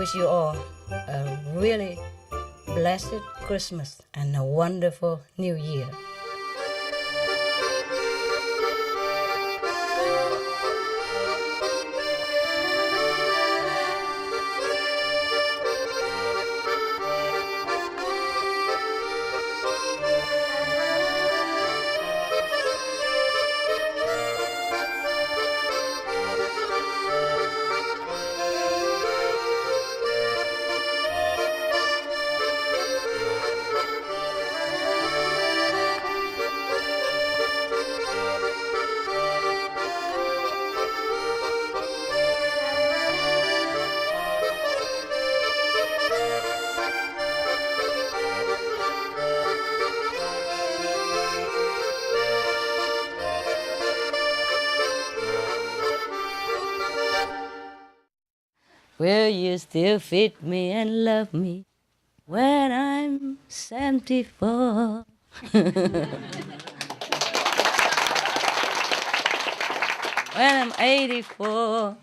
wish you all a really blessed Christmas and a wonderful New Year. Will you still feed me and love me when I'm 74? When I'm 84,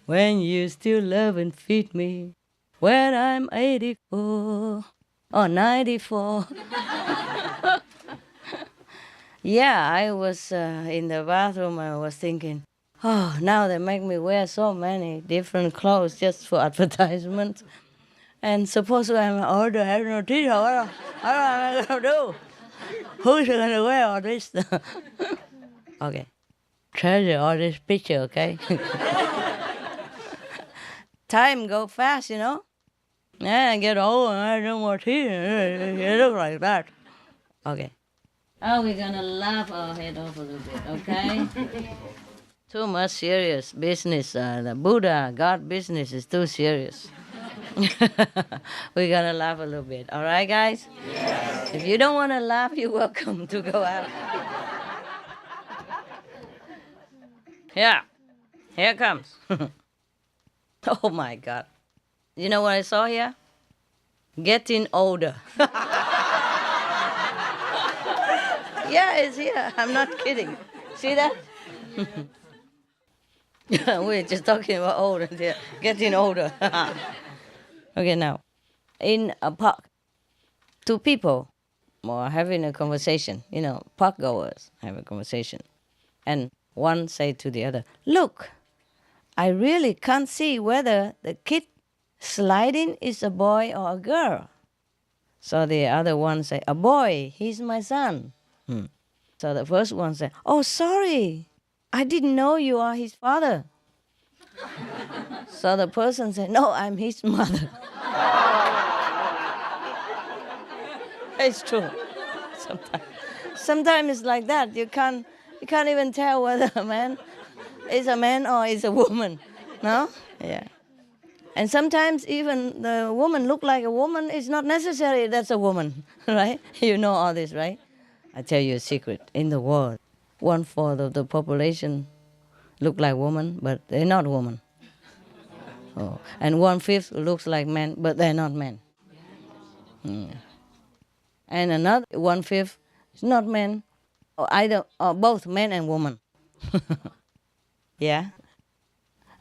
when you still love and feed me, when I'm 84 or 94. Yeah, I was in the bathroom, I was thinking, oh, now they make me wear so many different clothes just for advertisement. And suppose I'm older, I have no teacher, what am I going to do? Who's going to wear all this? Okay, treasure all this picture, okay? Time go fast, you know? Yeah, I get old and I have no more teeth. You look like that. Okay. Oh, we're going to laugh our head off a little bit, okay? Too much serious business. The Buddha, God business is too serious. We're going to laugh a little bit. All right, guys? Yes. If you don't want to laugh, you're welcome to go out. Yeah. Here it comes. Oh, my God. You know what I saw here? Getting older. Yeah, it's here. I'm not kidding. See that? We're just talking about old and they're getting older. Okay, now, in a park, two people are having a conversation, park goers have a conversation. And one say to the other, look, I really can't see whether the kid sliding is a boy or a girl. So the other one say, a boy, he's my son. So the first one said, oh, sorry, I didn't know you are his father. So the person said, no, I'm his mother. It's true. Sometimes it's like that. You can't even tell whether a man is a man or is a woman. No? Yeah. And sometimes even the woman look like a woman. It's not necessary that's a woman, right? You know all this, right? I tell you a secret. In the world, 1/4 of the population look like woman, but they're not woman. Oh. And 1/5 looks like men, but they're not men. And another 1/5 is not men, or both men and woman. Yeah?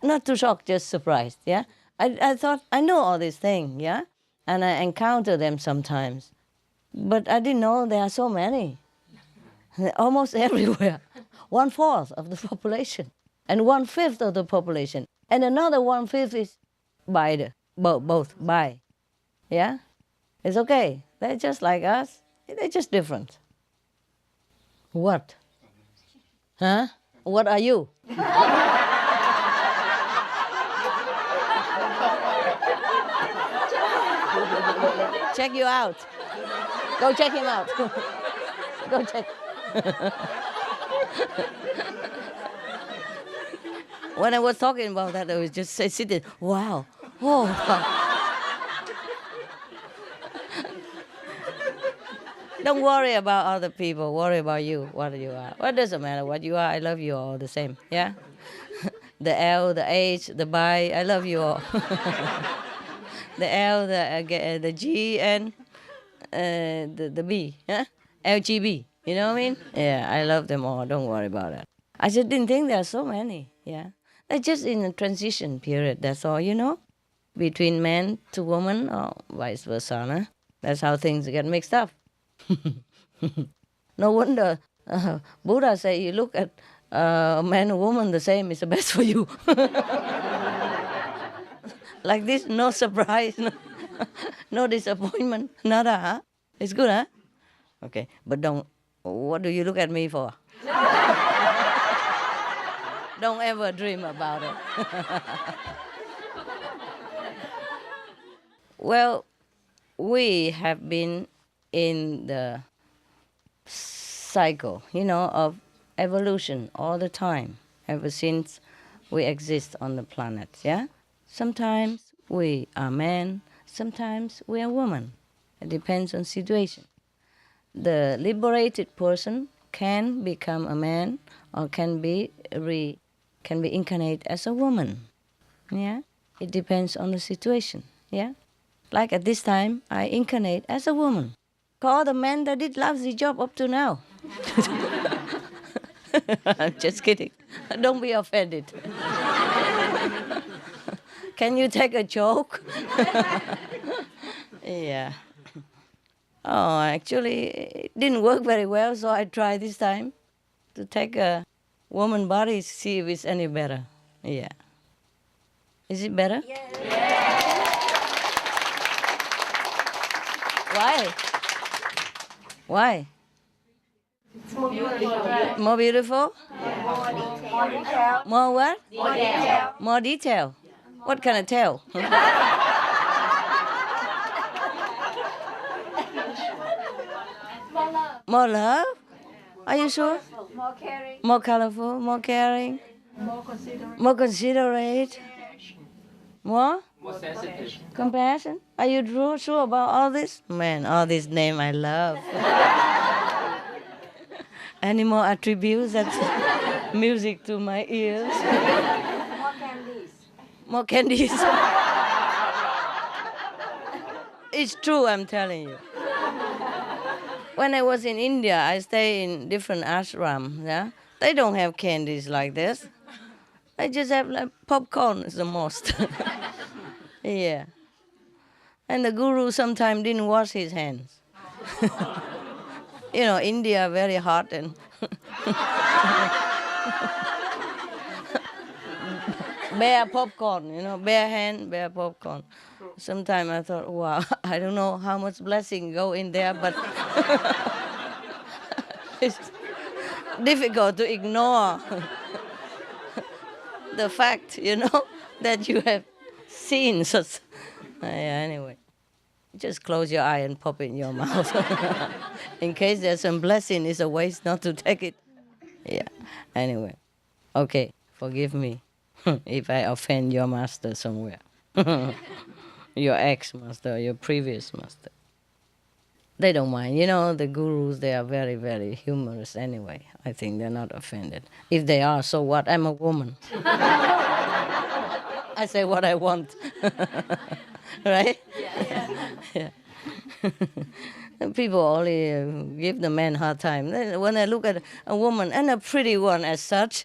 Not too shocked, just surprised, yeah? I thought, I know all these things, yeah? And I encounter them sometimes. But I didn't know there are so many. Almost everywhere. 1/4 of the population. And 1/5 of the population. And another 1/5 is both bi. Yeah? It's okay. They're just like us. They're just different. What? Huh? What are you? Check you out. Go check him out. Go check. When I was talking about that, I was just sitting, wow. Oh. Don't worry about other people. Worry about you, what you are. Well, it doesn't matter what you are. I love you all the same, yeah? The L, the H, the bi, I love you all. The L, the G, and the B, yeah? LGB, you know what I mean? Yeah, I love them all. Don't worry about that. I just didn't think there are so many, yeah? They're just in a transition period, that's all, you know? between man to woman or vice versa. No? That's how things get mixed up. No wonder Buddha say you look at a man or woman the same is the best for you. Like this, no surprise, no disappointment, nada, huh? It's good, huh? Okay, but don't, what do you look at me for? Don't ever dream about it. Well, we have been in the cycle, of evolution all the time, ever since we exist on the planet, yeah? Sometimes we are men, sometimes we are woman. It depends on situation. The liberated person can become a man or can be incarnate as a woman. Yeah? It depends on the situation. Yeah? Like at this time, I incarnate as a woman. Call the men that did lousy job up to now. I'm just kidding. Don't be offended. Can you take a joke? Yeah. Oh, actually, it didn't work very well, so I tried this time to take a woman body, see if it's any better. Yeah. Is it better? Yeah. Why? Why? It's more beautiful. More beautiful? More detail. More what? More detail. More detail. What kind of tail? More love? Are you sure? More caring. More colorful, more caring, More considerate. more considerate, more More sensitive. compassion. Are you sure about all this? Man, all these names I love. Any more attributes? That's music to my ears. More candies. More candies. It's true, I'm telling you. When I was in India, I stay in different ashrams. Yeah, they don't have candies like this. They just have like popcorn is the most. Yeah, and the guru sometimes didn't wash his hands. India very hot and bare popcorn. Bare hand, bare popcorn. Sometimes I thought, wow, I don't know how much blessing go in there, but it's difficult to ignore the fact, that you have seen such. Anyway, just close your eye and pop it in your mouth. In case there's some blessing, it's a waste not to take it. Yeah, anyway. Okay, forgive me if I offend your master somewhere. Your ex-master, your previous master. They don't mind. The gurus, they are very, very humorous anyway. I think they're not offended. If they are, so what? I'm a woman. I say what I want. Right? Yeah. People only give the man hard time. When I look at a woman, and a pretty one as such,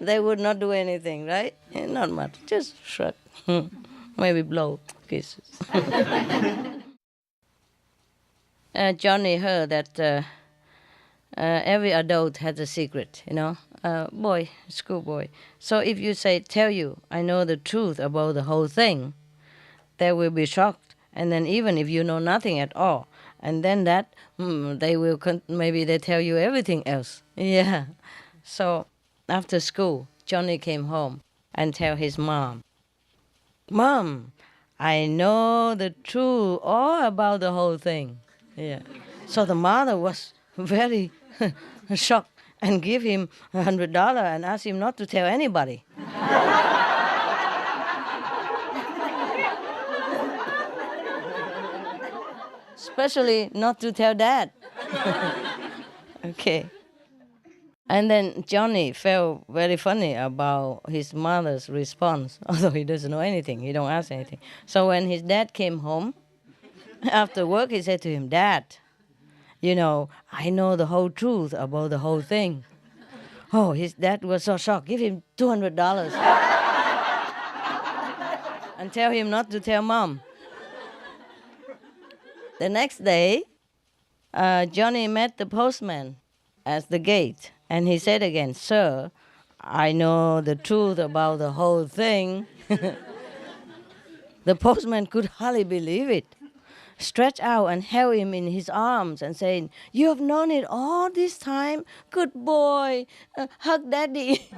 they would not do anything, right? Not much. Just shrug. Maybe blow kisses. Johnny heard that every adult has a secret, schoolboy. So if you say, tell you, I know the truth about the whole thing, they will be shocked. And then even if you know nothing at all, and then that, they will, maybe they tell you everything else. Yeah. So after school, Johnny came home and tell his mom, Mom, I know the truth all about the whole thing. Yeah. So the mother was very shocked and give him $100 and asked him not to tell anybody. Especially not to tell Dad. Okay. And then Johnny felt very funny about his mother's response, although he doesn't know anything, he don't ask anything. So when his dad came home, after work, he said to him, Dad, I know the whole truth about the whole thing. Oh, his dad was so shocked. Give him $200. and tell him not to tell Mom. The next day, Johnny met the postman at the gate, and he said again, "Sir, I know the truth about the whole thing." The postman could hardly believe it, stretched out and held him in his arms and saying, "You have known it all this time? Good boy, hug Daddy."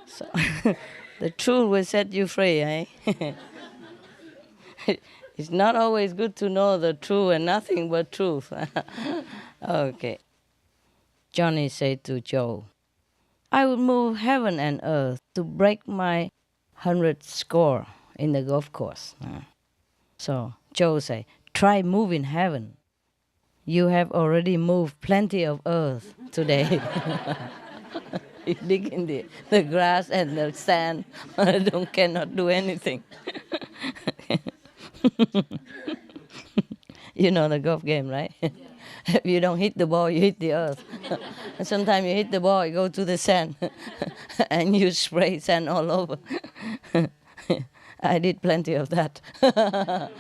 So, the truth will set you free, eh? It's not always good to know the truth and nothing but truth. Okay. Johnny said to Joe, "I would move heaven and earth to break my 100th score in the golf course." So Joe said, "Try moving heaven. You have already moved plenty of earth today." You dig in the grass and the sand, cannot do anything. You know the golf game, right? If you don't hit the ball, you hit the earth. And sometimes you hit the ball, you go to the sand, and you spray sand all over. I did plenty of that.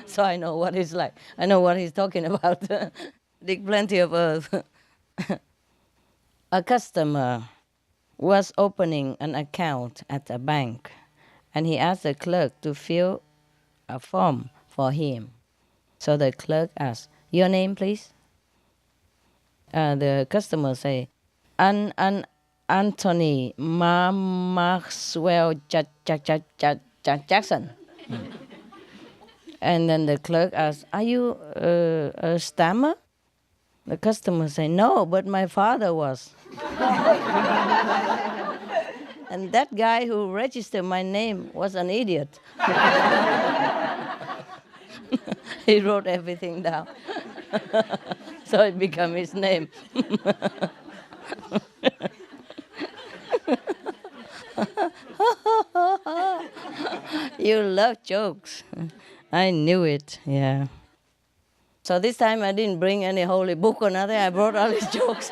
So I know what it's like. I know what he's talking about. Dig plenty of earth. A customer was opening an account at a bank, and he asked the clerk to fill a form for him. So the clerk asked, "Your name, please?" The customer say, Anthony Maxwell Jackson. And then the clerk asked, "Are you a stammer?" The customer say, "No, but my father was." And that guy who registered my name was an idiot. He wrote everything down. So it became his name. You love jokes. I knew it, yeah. So this time I didn't bring any holy book or nothing. I brought all these jokes.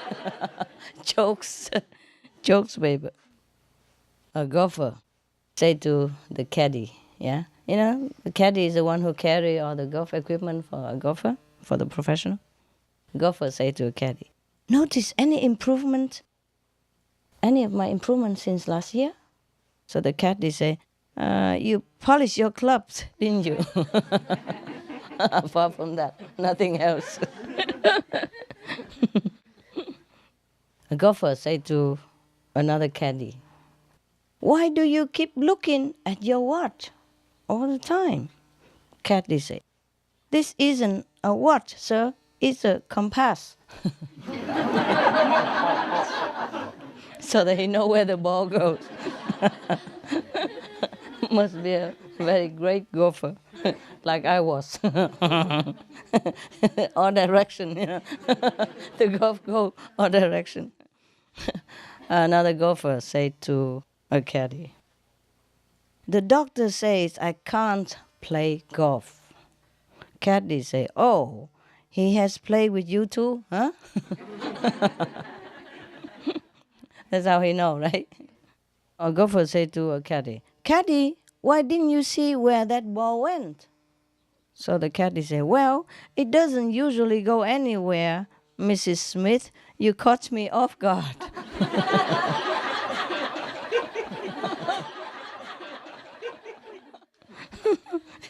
Jokes, baby. A golfer said to the caddy, yeah? You know, the caddy is the one who carry all the golf equipment for a golfer, for the professional. Golfer said to a caddy, "Notice any improvement, any of my improvements since last year?" So the caddy say, "You polished your clubs, didn't you?" Apart from that, nothing else. A golfer said to another caddy, "Why do you keep looking at your watch all the time?" Caddy said, "This isn't a watch, sir. It's a compass." So that he know where the ball goes. Must be a very great golfer, like I was. All direction, you know. The golf go all direction. Another golfer said to a caddy, "The doctor says I can't play golf." Caddy say, "Oh, he has played with you too, huh?" That's how he know, right? A golfer said to a caddy, "Caddy, why didn't you see where that ball went?" So the caddy said, "Well, it doesn't usually go anywhere, Mrs. Smith. You caught me off guard."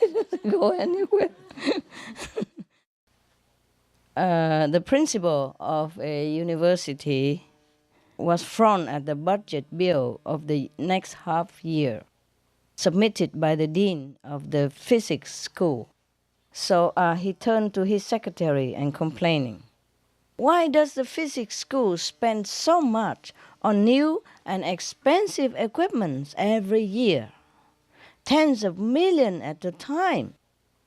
It doesn't go anywhere. The principal of a university was front at the budget bill of the next half year, submitted by the dean of the physics school. So he turned to his secretary and complaining, "Why does the physics school spend so much on new and expensive equipment every year? Tens of millions at a time.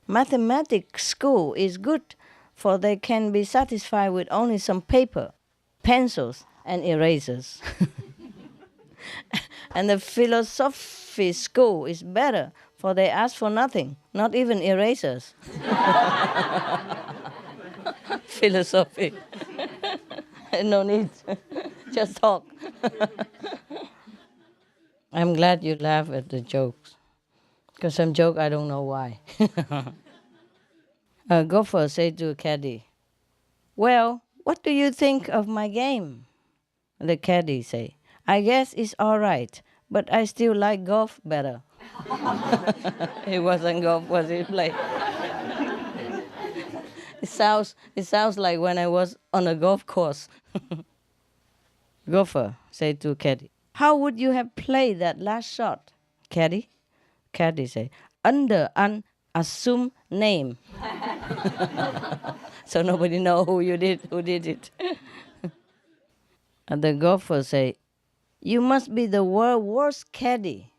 Mathematics school is good, for they can be satisfied with only some paper, pencils, and erasers." And the philosophy school is better, for they ask for nothing, not even erasers. Philosophy. No need. Just talk. I'm glad you laugh at the jokes. Because some joke, I don't know why. A golfer said to a caddy, "Well, what do you think of my game?" The caddy say, "I guess it's all right, but I still like golf better." It wasn't golf, was it play? It sounds like when I was on a golf course. Golfer said to caddy, "How would you have played that last shot, caddy?" Caddy say, "Under an assumed name." So nobody know who did it. And the golfer say, "You must be the world's worst caddy."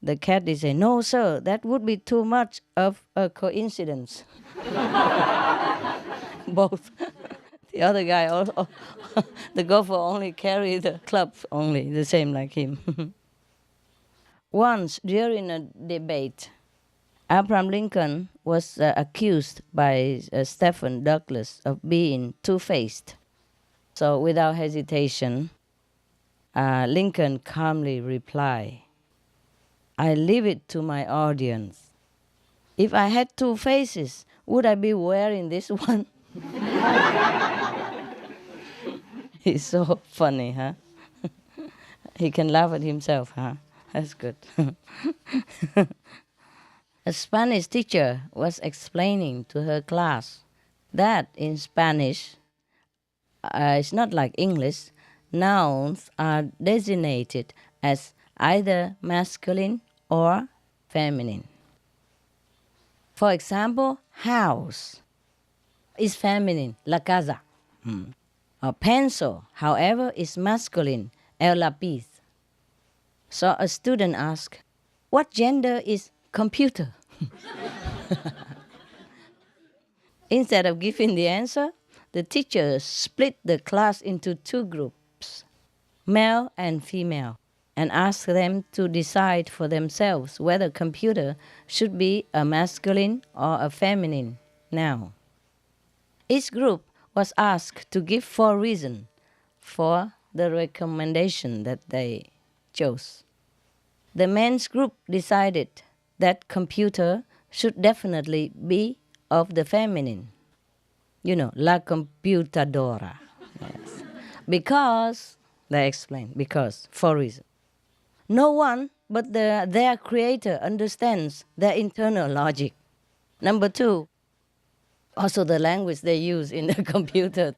The caddy say, "No, sir, that would be too much of a coincidence." Both. The other guy also, the golfer only carry the club only, the same like him. Once during a debate, Abraham Lincoln was accused by Stephen Douglas of being two-faced. So without hesitation, Lincoln calmly replied, "I leave it to my audience. If I had two faces, would I be wearing this one?" He's so funny, huh? He can laugh at himself, huh? That's good. A Spanish teacher was explaining to her class that in Spanish, it's not like English, nouns are designated as either masculine or feminine. For example, house is feminine, la casa. A pencil, however, is masculine, el lápiz. So a student asked, "What gender is computer?" Instead of giving the answer, the teacher split the class into two groups, male and female, and asked them to decide for themselves whether computer should be a masculine or a feminine noun. Each group was asked to give 4 reasons for the recommendation that they chose. The men's group decided that computer should definitely be of the feminine. You know, la computadora. Yes. Because, they explained, because, 4 reasons. No one but their creator understands their internal logic. Number 2, also the language they use in the computer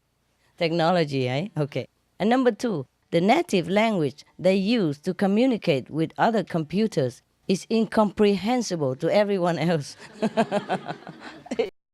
technology, eh? Okay. And number 2, the native language they use to communicate with other computers is incomprehensible to everyone else.